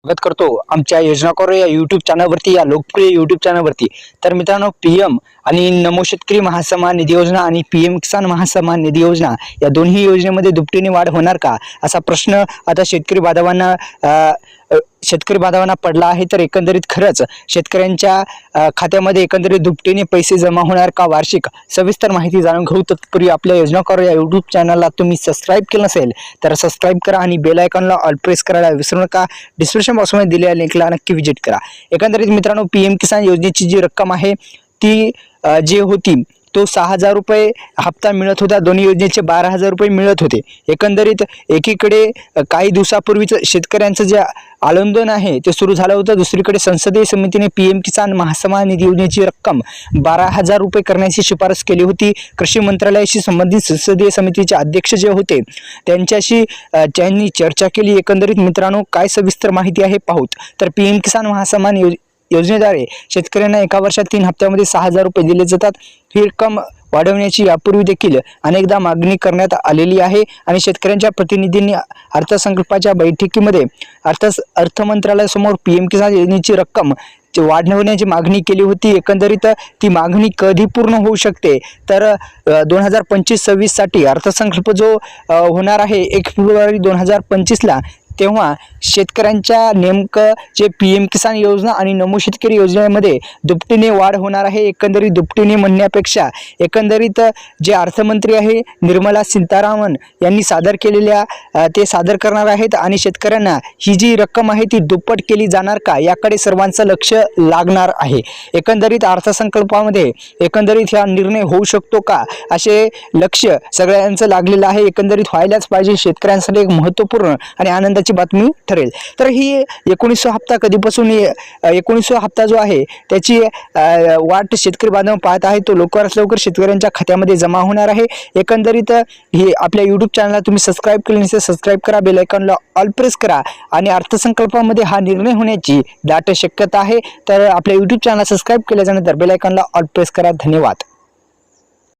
स्वागत करतो आमच्या योजनाकार या यूट्यूब चॅनलवरती, या लोकप्रिय यूट्यूब चॅनलवरती। तर मित्रांनो, पीएम आणि नमो शेतकरी महासन्मान निधी योजना आणि पीएम किसान महासन्मान निधी योजना या दोन्ही योजनेमध्ये दुपटीने वाढ होणार का, असा प्रश्न आता शेतकरी बांधवांना पडला आहे। तर एकंदरीत खरंच शेतकऱ्यांच्या खात्यामध्ये एकंदरीत दुपटीने पैसे जमा होणार का वार्षिक, सविस्तर माहिती जाणून घेऊ। तत्पूर्वी आपल्या योजनाकार या यूट्यूब चॅनलला तुम्ही सबस्क्राईब केलं नसेल तर सबस्क्राईब करा आणि बेल आयकॉनला ऑल प्रेस करायला विसरू नका। डिस्क्रिप्शन बॉक्समध्ये दिलेल्या लिंकला नक्की विजिट करा। एकंदरीत मित्रांनो, पीएम किसान योजनेची जी रक्कम आहे ती जी होती तो 6,000 रुपये हप्ता मिळत होता, दोन्ही योजनेचे 12,000 रुपये मिळत होते। एकंदरीत एकीकडे काही दिवसापूर्वीच शेतकऱ्यांचं जे आंदोलन आहे ते सुरू झालं होतं, दुसरीकडे संसदीय समितीने पीएम किसान महासन्मान निधी योजनेची रक्कम 12,000 रुपये करण्याची शिफारस केली होती। कृषी मंत्रालयाशी संबंधित संसदीय समितीचे अध्यक्ष जे होते त्यांनी चर्चा केली। एकंदरीत मित्रांनो, काय सविस्तर माहिती आहे पाहूत। तर पीएम किसान महासन्मान योजनेद्वारे शेतकऱ्यांना एका वर्षात 3 हप्त्यामध्ये 6,000 रुपये दिले जातात। ही रक्कम वाढवण्याची यापूर्वी देखील अनेकदा मागणी करण्यात आलेली आहे आणि शेतकऱ्यांच्या प्रतिनिधींनी अर्थसंकल्पाच्या बैठकीमध्ये अर्थ मंत्रालयासमोर पीएम किसान योजनेची रक्कम वाढवण्याची मागणी केली होती। एकंदरीत ती मागणी कधी पूर्ण होऊ शकते, तर 2025-26 साठी अर्थसंकल्प जो होणार आहे 1 फेब्रुवारी 2025ला, तेव्हा शेतकऱ्यांच्या नेमकं जे पीएम किसान योजना आणि नमो शेतकरी योजनेमध्ये दुपटीने वाढ होणार आहे। एकंदरीत दुपटीने म्हणण्यापेक्षा एकंदरीत जे अर्थमंत्री आहे निर्मला सीतारामन यांनी ते सादर करणार आहेत आणि शेतकऱ्यांना ही जी रक्कम आहे ती दुप्पट केली जाणार का, याकडे सर्वांचं लक्ष लागणार आहे। एकंदरीत अर्थसंकल्पामध्ये एकंदरीत हा निर्णय होऊ शकतो का, असे लक्ष सगळ्यांचं लागलेलं आहे। एकंदरीत व्हायलाच पाहिजे, शेतकऱ्यांसाठी एक महत्त्वपूर्ण आणि आनंदाची बातमी ठरेल। तर ही 1900 हप्ता कधीपासून 1900 हप्ता जो आहे त्याची वाट शेतकरी बांधव पाहत आहे, तो लवकरात लवकर शेतकऱ्यांच्या खात्यामध्ये जमा होणार आहे। एकंदरीत ही आपल्या यूट्यूब चॅनलला तुम्ही सबस्क्राईब केले नसेल सबस्क्राईब करा, बेल आयकॉनला ऑल प्रेस करा आणि अर्थसंकल्पामध्ये हा निर्णय होण्याची दाट शक्यता आहे। तर आपल्या यूट्यूब चॅनलला सबस्क्राईब केल्यानंतर बेल आयकॉनला ऑल प्रेस करा। धन्यवाद।